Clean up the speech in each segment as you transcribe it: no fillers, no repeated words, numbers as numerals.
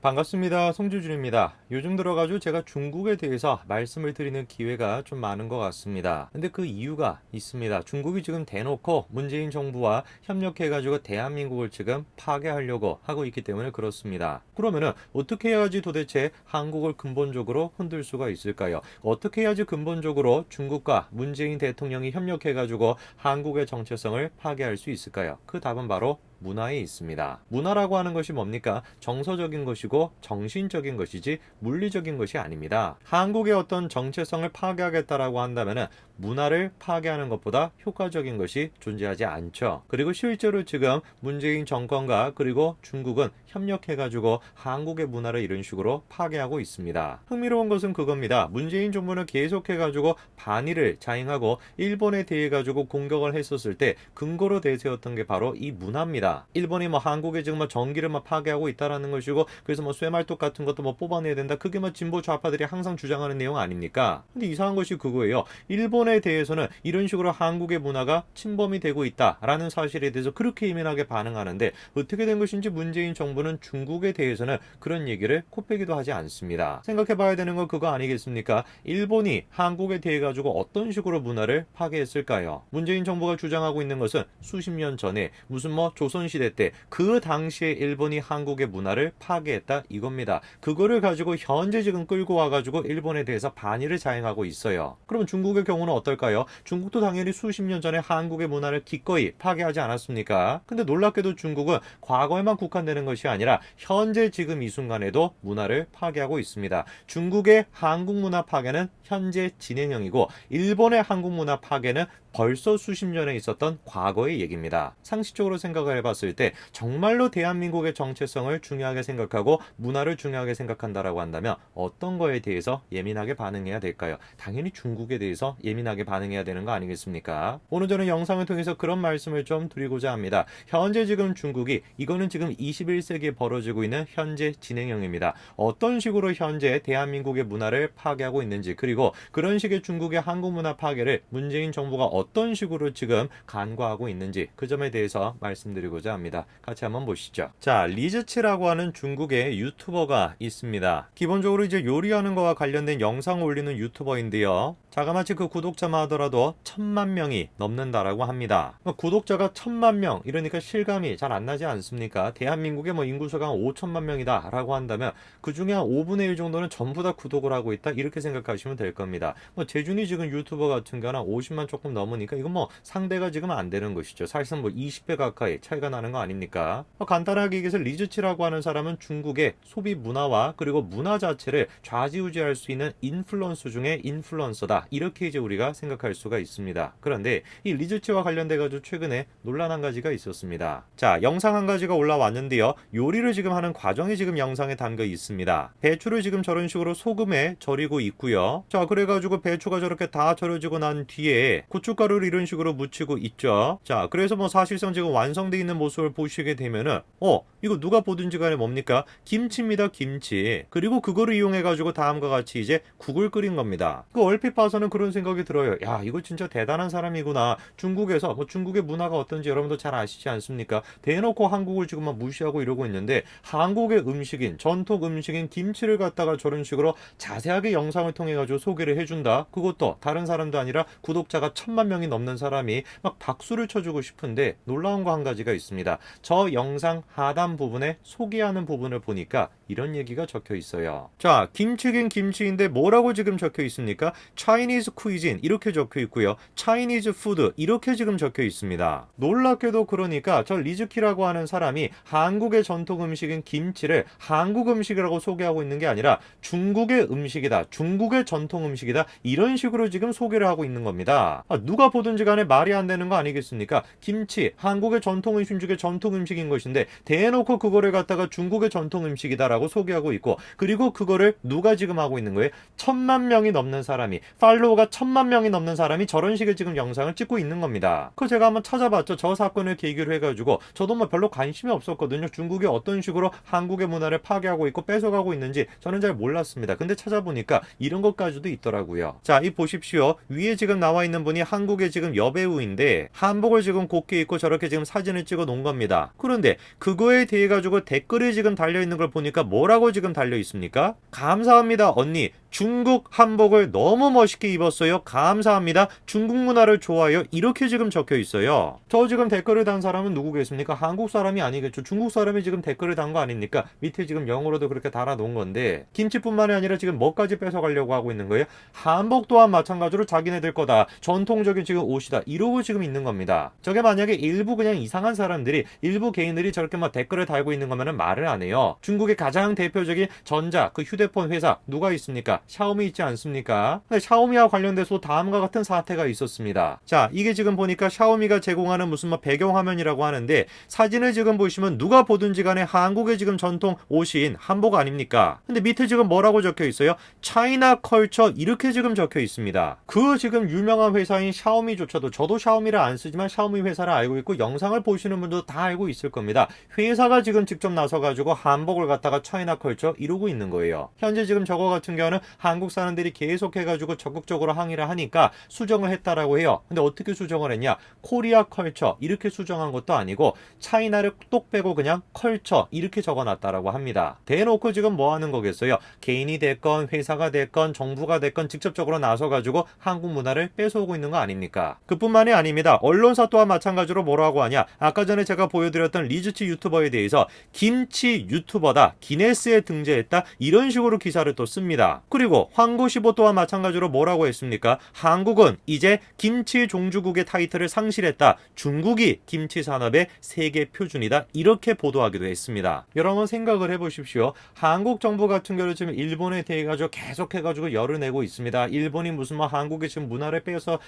반갑습니다. 송주준입니다. 요즘 들어가지고 제가 중국에 대해서 말씀을 드리는 기회가 좀 많은 것 같습니다. 근데 그 이유가 있습니다. 중국이 지금 대놓고 문재인 정부와 협력해가지고 대한민국을 지금 파괴하려고 하고 있기 때문에 그렇습니다. 그러면은 어떻게 해야지 도대체 한국을 근본적으로 흔들 수가 있을까요? 어떻게 해야지 근본적으로 중국과 문재인 대통령이 협력해가지고 한국의 정체성을 파괴할 수 있을까요? 그 답은 바로 문화에 있습니다. 문화라고 하는 것이 뭡니까? 정서적인 것이고 정신적인 것이지 물리적인 것이 아닙니다. 한국의 어떤 정체성을 파괴하겠다라고 한다면은 문화를 파괴하는 것보다 효과적인 것이 존재하지 않죠. 그리고 실제로 지금 문재인 정권과 그리고 중국은 협력해가지고 한국의 문화를 이런 식으로 파괴하고 있습니다. 흥미로운 것은 그겁니다. 문재인 정부는 계속해가지고 반일을 자행하고 일본에 대해 가지고 공격을 했었을 때 근거로 내세웠던 게 바로 이 문화입니다. 일본이 뭐 한국에 지금 뭐 전기를 막 파괴하고 있다라는 것이고 그래서 뭐 쇠말뚝 같은 것도 뭐 뽑아내야 된다. 그게 뭐 진보 좌파들이 항상 주장하는 내용 아닙니까? 근데 이상한 것이 그거예요. 일본에 대해서는 이런 식으로 한국의 문화가 침범이 되고 있다라는 사실에 대해서 그렇게 예민하게 반응하는데 어떻게 된 것인지 문재인 정부는 중국에 대해서는 그런 얘기를 코빼기도 하지 않습니다. 생각해 봐야 되는 건 그거 아니겠습니까? 일본이 한국에 대해 가지고 어떤 식으로 문화를 파괴했을까요? 문재인 정부가 주장하고 있는 것은 수십 년 전에 무슨 뭐 조선시대 때 그 당시에 일본이 한국의 문화를 파괴했다 이겁니다. 그거를 가지고 현재 지금 끌고 와가지고 일본에 대해서 반일을 자행하고 있어요. 그러면 중국의 경우는 어떨까요? 중국도 당연히 수십 년 전에 한국의 문화를 기꺼이 파괴하지 않았습니까? 근데 놀랍게도 중국은 과거에만 국한되는 것이 아니라 현재 지금 이 순간에도 문화를 파괴하고 있습니다. 중국의 한국 문화 파괴는 현재 진행형이고 일본의 한국 문화 파괴는 벌써 수십 년에 있었던 과거의 얘기입니다. 상식적으로 생각을 해봤을 때 정말로 대한민국의 정체성을 중요하게 생각하고 문화를 중요하게 생각한다라고 한다면 어떤 거에 대해서 예민하게 반응해야 될까요? 당연히 중국에 대해서 예민하게 반응해야 되는 거 아니겠습니까? 오늘 저는 영상을 통해서 그런 말씀을 좀 드리고자 합니다. 현재 지금 중국이 이거는 지금 21세기에 벌어지고 있는 현재 진행형입니다. 어떤 식으로 현재 대한민국의 문화를 파괴하고 있는지 그리고 그런 식의 중국의 한국 문화 파괴를 문재인 정부가 어떤 식으로 지금 간과하고 있는지 그 점에 대해서 말씀드리고자 합니다. 같이 한번 보시죠. 자, 리즈치라고 하는 중국의 유튜버가 있습니다. 기본적으로 이제 요리하는 거와 관련된 영상을 올리는 유튜버인데요. 자그마치 그 구독자만 하더라도 1000만 명이 넘는다라고 합니다. 구독자가 1000만 명 이러니까 실감이 잘 안 나지 않습니까? 대한민국의 뭐 인구수가 5천만 명이다라고 한다면 그 중에 한 5분의 1 정도는 전부 다 구독을 하고 있다 이렇게 생각하시면 될 겁니다. 뭐 재준이 지금 유튜버 같은 경우는 50만 조금 넘으니까 이건 뭐 상대가 지금 안 되는 것이죠. 사실상 뭐 20배 가까이 차이가 나는 거 아닙니까? 간단하게 얘기해서 리즈치라고 하는 사람은 중국의 소비 문화와 그리고 문화 자체를 좌지우지할 수 있는 인플루언서 중에 인플루언서다. 이렇게 이제 우리가 생각할 수가 있습니다. 그런데 이 리즈치와 관련돼 가지고 최근에 논란 한 가지가 있었습니다. 자, 영상 한 가지가 올라왔는데요. 요리를 지금 하는 과정이 지금 영상에 담겨 있습니다. 배추를 지금 저런 식으로 소금에 절이고 있고요. 자, 그래가지고 배추가 저렇게 다 절여지고 난 뒤에 고춧가루를 이런 식으로 묻히고 있죠. 자, 그래서 뭐 사실상 지금 완성되어 있는 모습을 보시게 되면은 이거 누가 보든지 간에 뭡니까? 김치입니다, 김치. 그리고 그거를 이용해가지고 다음과 같이 이제 국을 끓인 겁니다. 그 얼핏 봐서는 그런 생각이 들어요. 야, 이거 진짜 대단한 사람이구나. 중국에서 뭐 중국의 문화가 어떤지 여러분도 잘 아시지 않습니까? 대놓고 한국을 지금 막 무시하고 이러고 있는데 한국의 음식인 전통 음식인 김치를 갖다가 저런 식으로 자세하게 영상을 통해 가지고 소개를 해준다. 그것도 다른 사람도 아니라 구독자가 1000만 명이 넘는 사람이 막 박수를 쳐주고 싶은데 놀라운 거 한 가지가 있습니다. 저 영상 하단 부분에 소개하는 부분을 보니까 이런 얘기가 적혀 있어요. 자, 김치긴 김치인데 뭐라고 지금 적혀 있습니까? Chinese cuisine 이렇게 적혀 있고요. Chinese food 이렇게 지금 적혀 있습니다. 놀랍게도 그러니까 저 리즈키라고 하는 사람이 한국의 전통 음식인 김치를 한국 음식이라고 소개하고 있는 게 아니라 중국의 음식이다. 중국의 전통 음식이다. 이런 식으로 지금 소개를 하고 있는 겁니다. 누가 보든지 간에 말이 안 되는 거 아니겠습니까? 김치, 한국의 전통 음식 중에 전통 음식인 것인데 대놓고 그거를 갖다가 중국의 전통 음식이다라고 소개하고 있고 그리고 그거를 누가 지금 하고 있는 거예요? 1000만 명이 넘는 사람이 팔로워가 1000만 명이 넘는 사람이 저런 식의 지금 영상을 찍고 있는 겁니다. 그거 제가 한번 찾아봤죠. 저 사건을 계기로 해가지고 저도 뭐 별로 관심이 없었거든요. 중국이 어떤 식으로 한국의 문화를 파괴하고 있고 뺏어가고 있는지 저는 잘 몰랐습니다. 근데 찾아보니까 이런 것까지도 있더라고요. 자, 이 보십시오. 위에 지금 나와 있는 분이 한국 한국의 지금 여배우인데 한복을 지금 곱게 입고 저렇게 지금 사진을 찍어 놓은 겁니다. 그런데 그거에 대해 가지고 댓글이 지금 달려 있는 걸 보니까 뭐라고 지금 달려 있습니까? 감사합니다 언니. 중국 한복을 너무 멋있게 입었어요. 감사합니다. 중국 문화를 좋아해요. 이렇게 지금 적혀 있어요. 저 지금 댓글을 단 사람은 누구겠습니까? 한국 사람이 아니겠죠. 중국 사람이 지금 댓글을 단 거 아닙니까? 밑에 지금 영어로도 그렇게 달아 놓은 건데 김치뿐만이 아니라 지금 뭐까지 뺏어가려고 하고 있는 거예요? 한복 또한 마찬가지로 자기네들 거다. 전통적인 지금 옷이다. 이러고 지금 있는 겁니다. 저게 만약에 일부 그냥 이상한 사람들이 일부 개인들이 저렇게 막 댓글을 달고 있는 거면은 말을 안 해요. 중국의 가장 대표적인 전자 그 휴대폰 회사 누가 있습니까? 샤오미 있지 않습니까? 근데 샤오미와 관련돼서 다음과 같은 사태가 있었습니다. 자, 이게 지금 보니까 샤오미가 제공하는 무슨 뭐 배경화면이라고 하는데 사진을 지금 보시면 누가 보든지 간에 한국의 지금 전통 옷인 한복 아닙니까? 근데 밑에 지금 뭐라고 적혀 있어요? 차이나 컬처 이렇게 지금 적혀 있습니다. 그 지금 유명한 회사인 샤오미조차도 저도 샤오미를 안 쓰지만 샤오미 회사를 알고 있고 영상을 보시는 분도 다 알고 있을 겁니다. 회사가 지금 직접 나서가지고 한복을 갖다가 차이나 컬처 이러고 있는 거예요. 현재 지금 저거 같은 경우는 한국 사람들이 계속해가지고 적극적으로 항의를 하니까 수정을 했다라고 해요. 근데 어떻게 수정을 했냐? 코리아 컬처 이렇게 수정한 것도 아니고 차이나를 똑 빼고 그냥 컬처 이렇게 적어놨다라고 합니다. 대놓고 지금 뭐 하는 거겠어요? 개인이 됐건 회사가 됐건 정부가 됐건 직접적으로 나서가지고 한국 문화를 뺏어오고 있는 거 아닙니까? 그뿐만이 아닙니다. 언론사 또한 마찬가지로 뭐라고 하냐? 아까 전에 제가 보여드렸던 리즈치 유튜버에 대해서 김치 유튜버다. 기네스에 등재했다. 이런 식으로 기사를 또 씁니다. 그리고 황고시보 또한 마찬가지로 뭐라고 했습니까? 한국은 이제 김치 종주국의 타이틀을 상실했다. 중국이 김치 산업의 세계 표준이다. 이렇게 보도하기도 했습니다. 여러분 생각을 해보십시오. 한국 정부 같은 경우는 지금 일본에 대해 가지고 계속해가지고 열을 내고 있습니다. 일본이 무슨 뭐 한국의 지금 문화를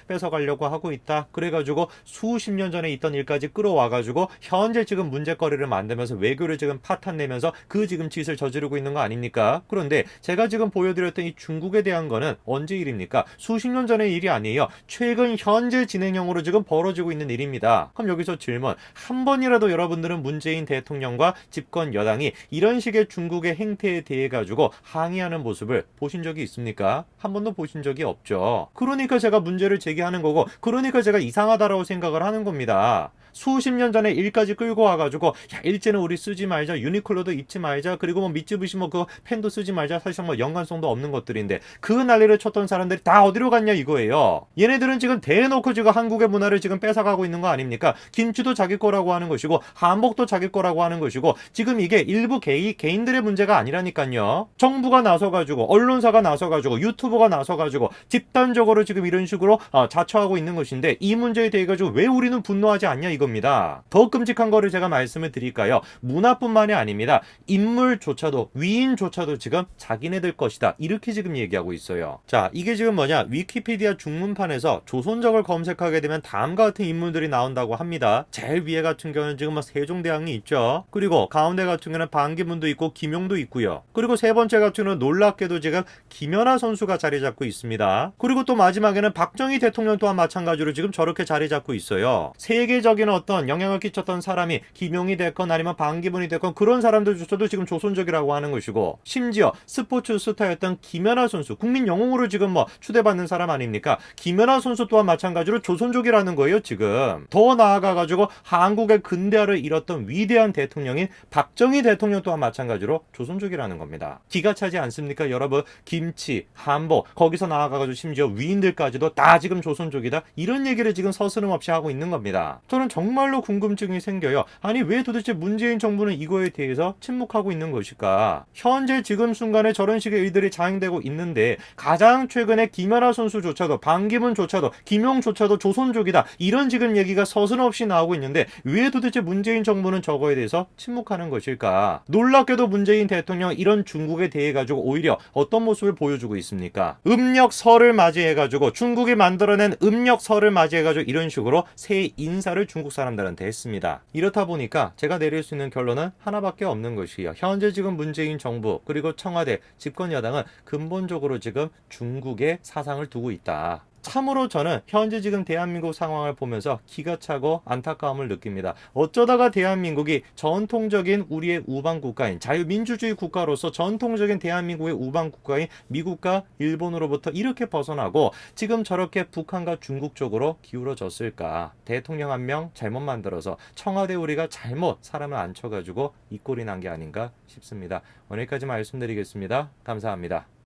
뺏어가려고 하고 있다. 그래가지고 수십 년 전에 있던 일까지 끌어와가지고 현재 지금 문제거리를 만들면서 외교를 지금 파탄내면서 그 지금 짓을 저지르고 있는 거 아닙니까? 그런데 제가 지금 보여드렸던 이 중국에 대한 거는 언제 일입니까? 수십 년 전의 일이 아니에요. 최근 현재 진행형으로 지금 벌어지고 있는 일입니다. 그럼 여기서 질문. 한 번이라도 여러분들은 문재인 대통령과 집권 여당이 이런 식의 중국의 행태에 대해 가지고 항의하는 모습을 보신 적이 있습니까? 한 번도 보신 적이 없죠. 그러니까 제가 문제를 제기하는 거고 그러니까 제가 이상하다라고 생각을 하는 겁니다. 수십 년 전에 일까지 끌고 와가지고 야 일제는 우리 쓰지 말자 유니클로도 입지 말자 그리고 뭐 미쯔비시 뭐 그 펜도 쓰지 말자 사실상 뭐 연관성도 없는 것들인데 그 난리를 쳤던 사람들이 다 어디로 갔냐 이거예요. 얘네들은 지금 대놓고 지금 한국의 문화를 지금 뺏어가고 있는 거 아닙니까? 김치도 자기 거라고 하는 것이고 한복도 자기 거라고 하는 것이고 지금 이게 일부 개인들의 문제가 아니라니까요. 정부가 나서가지고 언론사가 나서가지고 유튜버가 나서가지고 집단적으로 지금 이런 식으로 자처하고 있는 것인데 이 문제에 대해 가지고 왜 우리는 분노하지 않냐 이겁니다. 더 끔찍한 거를 제가 말씀을 드릴까요? 문화뿐만이 아닙니다. 인물조차도 위인조차도 지금 자기네들 것이다. 이렇게 지금 얘기하고 있어요. 자, 이게 지금 뭐냐? 위키피디아 중문판에서 조선적을 검색하게 되면 다음과 같은 인물들이 나온다고 합니다. 제일 위에 같은 경우는 지금 뭐 세종대왕이 있죠. 그리고 가운데 같은 경우는 반기문도 있고 김용도 있고요. 그리고 세 번째 같은 경우는 놀랍게도 지금 김연아 선수가 자리 잡고 있습니다. 그리고 또 마지막에는 박정희 대통령 또한 마찬가지로 지금 저렇게 자리 잡고 있어요. 세계적인 어떤 영향을 끼쳤던 사람이 김용이 됐건 아니면 반기문이 됐건 그런 사람들조차도 지금 조선족이라고 하는 것이고 심지어 스포츠 스타였던 김연아 선수 국민 영웅으로 지금 뭐 추대받는 사람 아닙니까? 김연아 선수 또한 마찬가지로 조선족이라는 거예요 지금. 더 나아가가지고 한국의 근대화를 이뤘던 위대한 대통령인 박정희 대통령 또한 마찬가지로 조선족이라는 겁니다. 기가 차지 않습니까 여러분? 김치, 한복 거기서 나아가가지고 심지어 위인들까지도 다 지금 조선족이다 이런 얘기를 지금 서스름없이 하고 있는 겁니다. 저는 정말로 궁금증이 생겨요. 아니 왜 도대체 문재인 정부는 이거에 대해서 침묵하고 있는 것일까? 현재 지금 순간에 저런 식의 일들이 자행되고 있는데 가장 최근에 김연아 선수조차도 반기문조차도 김용조차도 조선족이다 이런 지금 얘기가 서슴없이 나오고 있는데 왜 도대체 문재인 정부는 저거에 대해서 침묵하는 것일까? 놀랍게도 문재인 대통령 이런 중국에 대해 가지고 오히려 어떤 모습을 보여주고 있습니까? 음력설을 맞이해가지고 중국이 만들어낸 음력설을 맞이해가지고 이런 식으로 새 인사를 중국 사람들한테 했습니다. 이렇다 보니까 제가 내릴 수 있는 결론은 하나밖에 없는 것이에요. 현재 지금 문재인 정부 그리고 청와대 집권 여당은 근본적으로 지금 중국의 사상을 두고 있다. 참으로 저는 현재 지금 대한민국 상황을 보면서 기가 차고 안타까움을 느낍니다. 어쩌다가 대한민국이 전통적인 우리의 우방 국가인 자유민주주의 국가로서 전통적인 대한민국의 우방 국가인 미국과 일본으로부터 이렇게 벗어나고 지금 저렇게 북한과 중국 쪽으로 기울어졌을까? 대통령 한 명 잘못 만들어서 청와대 우리가 잘못 사람을 앉혀가지고 이 꼴이 난 게 아닌가 싶습니다. 오늘까지 말씀드리겠습니다. 감사합니다.